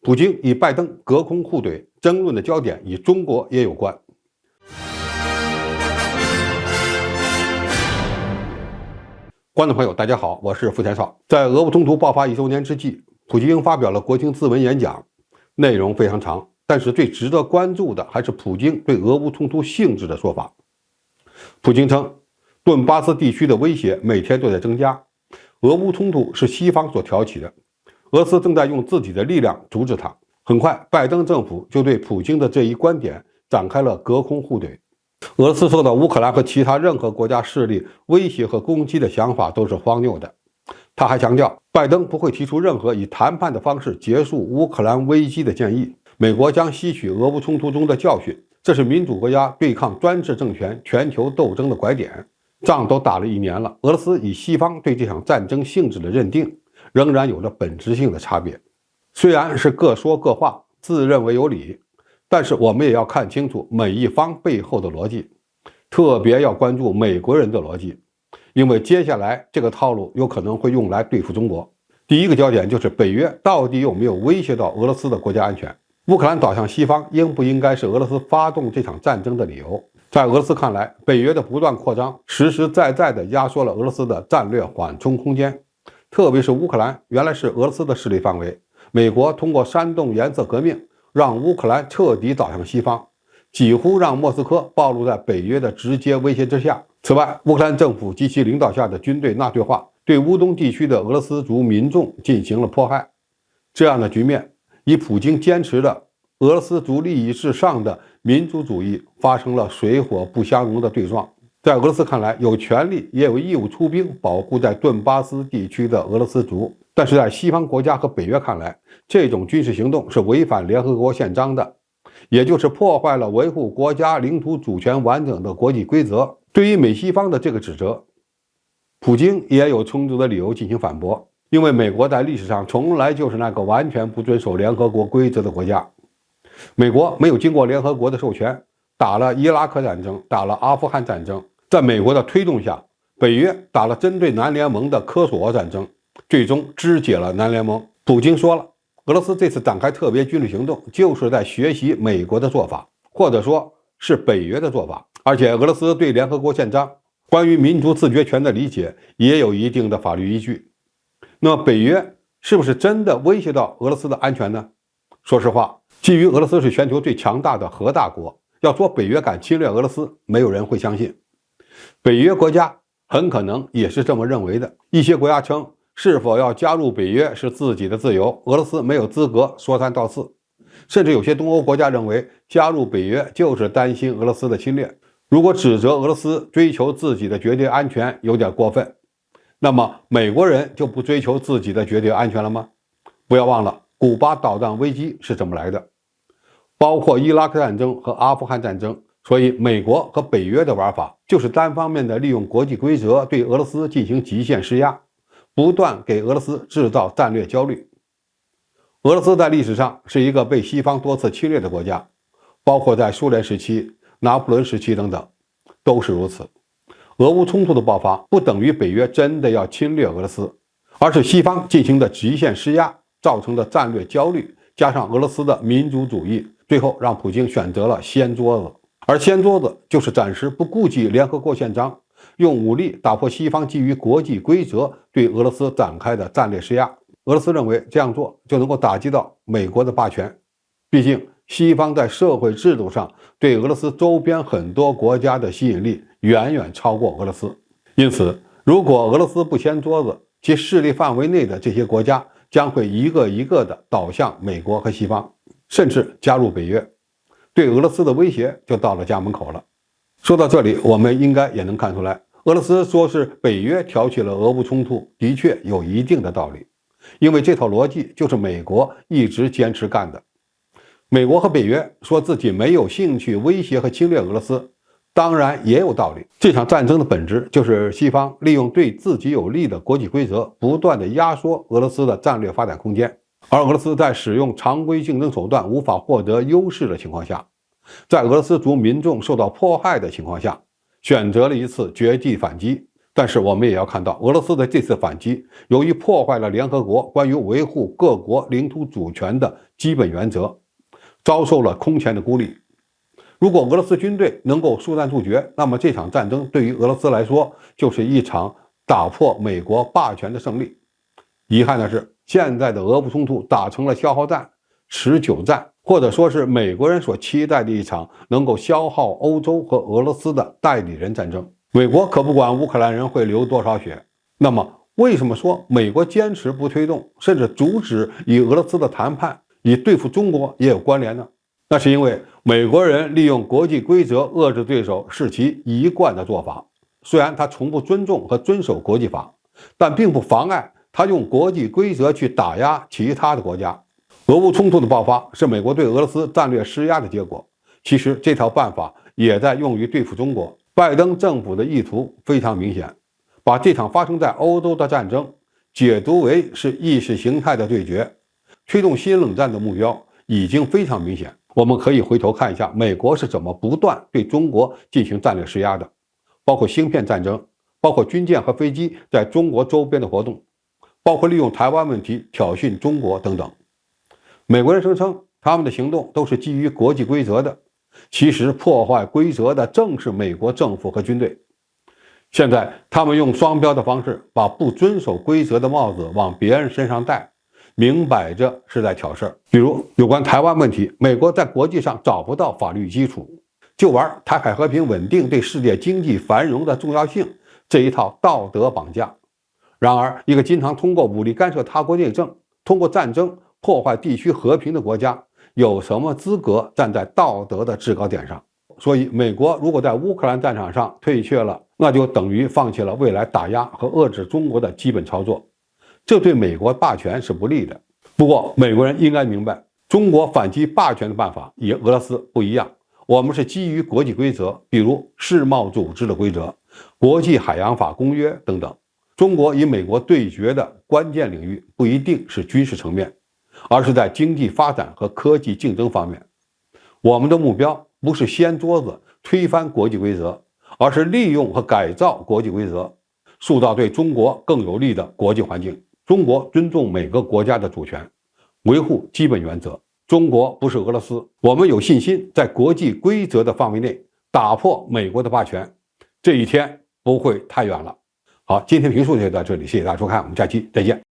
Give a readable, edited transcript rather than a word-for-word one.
普京与拜登隔空互怼，争论的焦点与中国也有关。观众朋友，大家好，我是付天少。在俄乌冲突爆发1周年之际，普京发表了国情咨文演讲，内容非常长，但是最值得关注的还是普京对俄乌冲突性质的说法。普京称，顿巴斯地区的威胁每天都在增加，俄乌冲突是西方所挑起的，俄罗斯正在用自己的力量阻止它。很快，拜登政府就对普京的这一观点展开了隔空互怼。俄罗斯受到乌克兰和其他任何国家势力威胁和攻击的想法都是荒谬的。他还强调，拜登不会提出任何以谈判的方式结束乌克兰危机的建议。美国将吸取俄乌冲突中的教训，这是民主国家对抗专制政权全球斗争的拐点。仗都打了1年了，俄罗斯与西方对这场战争性质的认定仍然有着本质性的差别。虽然是各说各话，自认为有理，但是我们也要看清楚每一方背后的逻辑，特别要关注美国人的逻辑，因为接下来这个套路有可能会用来对付中国。第一个焦点就是北约到底有没有威胁到俄罗斯的国家安全？乌克兰倒向西方应不应该是俄罗斯发动这场战争的理由？在俄罗斯看来，北约的不断扩张实实在在地压缩了俄罗斯的战略缓冲空间，特别是乌克兰原来是俄罗斯的势力范围，美国通过煽动颜色革命让乌克兰彻底倒向西方，几乎让莫斯科暴露在北约的直接威胁之下。此外，乌克兰政府及其领导下的军队纳粹化对乌东地区的俄罗斯族民众进行了迫害，这样的局面以普京坚持的俄罗斯族利益至上的民族主义发生了水火不相容的对撞。在俄罗斯看来，有权利也有义务出兵保护在顿巴斯地区的俄罗斯族，但是在西方国家和北约看来，这种军事行动是违反联合国宪章的，也就是破坏了维护国家领土主权完整的国际规则。对于美西方的这个指责，普京也有充足的理由进行反驳，因为美国在历史上从来就是那个完全不遵守联合国规则的国家。美国没有经过联合国的授权，打了伊拉克战争，打了阿富汗战争，在美国的推动下，北约打了针对南联盟的科索沃战争，最终肢解了南联盟。普京说了，俄罗斯这次展开特别军事行动就是在学习美国的做法，或者说是北约的做法。而且俄罗斯对联合国宪章关于民族自决权的理解也有一定的法律依据。那么北约是不是真的威胁到俄罗斯的安全呢？说实话，基于俄罗斯是全球最强大的核大国，要说北约敢侵略俄罗斯，没有人会相信。北约国家很可能也是这么认为的。一些国家称，是否要加入北约是自己的自由，俄罗斯没有资格说三道四。甚至有些东欧国家认为，加入北约就是担心俄罗斯的侵略。如果指责俄罗斯追求自己的绝对安全有点过分，那么美国人就不追求自己的绝对安全了吗？不要忘了，古巴导弹危机是怎么来的，包括伊拉克战争和阿富汗战争。所以美国和北约的玩法就是单方面的利用国际规则对俄罗斯进行极限施压，不断给俄罗斯制造战略焦虑。俄罗斯在历史上是一个被西方多次侵略的国家，包括在苏联时期、拿破仑时期等等，都是如此。俄乌冲突的爆发不等于北约真的要侵略俄罗斯，而是西方进行的极限施压造成的战略焦虑，加上俄罗斯的民族主义，最后让普京选择了掀桌子。而掀桌子就是暂时不顾及联合国宪章，用武力打破西方基于国际规则对俄罗斯展开的战略施压。俄罗斯认为这样做就能够打击到美国的霸权，毕竟西方在社会制度上对俄罗斯周边很多国家的吸引力远远超过俄罗斯。因此，如果俄罗斯不掀桌子，其势力范围内的这些国家将会一个一个的倒向美国和西方，甚至加入北约，对俄罗斯的威胁就到了家门口了。说到这里，我们应该也能看出来，俄罗斯说是北约挑起了俄乌冲突，的确有一定的道理，因为这套逻辑就是美国一直坚持干的。美国和北约说自己没有兴趣威胁和侵略俄罗斯，当然也有道理。这场战争的本质就是西方利用对自己有利的国际规则，不断的压缩俄罗斯的战略发展空间。而俄罗斯在使用常规竞争手段无法获得优势的情况下，在俄罗斯族民众受到迫害的情况下，选择了一次绝地反击，但是我们也要看到，俄罗斯的这次反击，由于破坏了联合国关于维护各国领土主权的基本原则，遭受了空前的孤立。如果俄罗斯军队能够速战速决，那么这场战争对于俄罗斯来说就是一场打破美国霸权的胜利。遗憾的是，现在的俄乌冲突打成了消耗战、持久战，或者说是美国人所期待的一场能够消耗欧洲和俄罗斯的代理人战争。美国可不管乌克兰人会流多少血。那么，为什么说美国坚持不推动，甚至阻止与俄罗斯的谈判，与对付中国也有关联呢？那是因为美国人利用国际规则遏制对手是其一贯的做法。虽然他从不尊重和遵守国际法，但并不妨碍他用国际规则去打压其他的国家。俄乌冲突的爆发是美国对俄罗斯战略施压的结果。其实这套办法也在用于对付中国。拜登政府的意图非常明显，把这场发生在欧洲的战争解读为是意识形态的对决，推动新冷战的目标已经非常明显。我们可以回头看一下美国是怎么不断对中国进行战略施压的，包括芯片战争，包括军舰和飞机在中国周边的活动，包括利用台湾问题挑衅中国等等。美国人声称他们的行动都是基于国际规则的，其实破坏规则的正是美国政府和军队。现在他们用双标的方式把不遵守规则的帽子往别人身上戴，明摆着是在挑事儿。比如有关台湾问题，美国在国际上找不到法律基础，就玩台海和平稳定对世界经济繁荣的重要性这一套道德绑架。然而，一个经常通过武力干涉他国内政，通过战争破坏地区和平的国家，有什么资格站在道德的制高点上？所以，美国如果在乌克兰战场上退却了，那就等于放弃了未来打压和遏制中国的基本操作，这对美国霸权是不利的。不过，美国人应该明白，中国反击霸权的办法与俄罗斯不一样。我们是基于国际规则，比如世贸组织的规则、国际海洋法公约等等。中国与美国对决的关键领域不一定是军事层面，而是在经济发展和科技竞争方面。我们的目标不是掀桌子推翻国际规则，而是利用和改造国际规则，塑造对中国更有利的国际环境。中国尊重每个国家的主权，维护基本原则。中国不是俄罗斯，我们有信心在国际规则的范围内打破美国的霸权，这一天不会太远了。好，今天评述就到这里，谢谢大家收看，我们下期再见。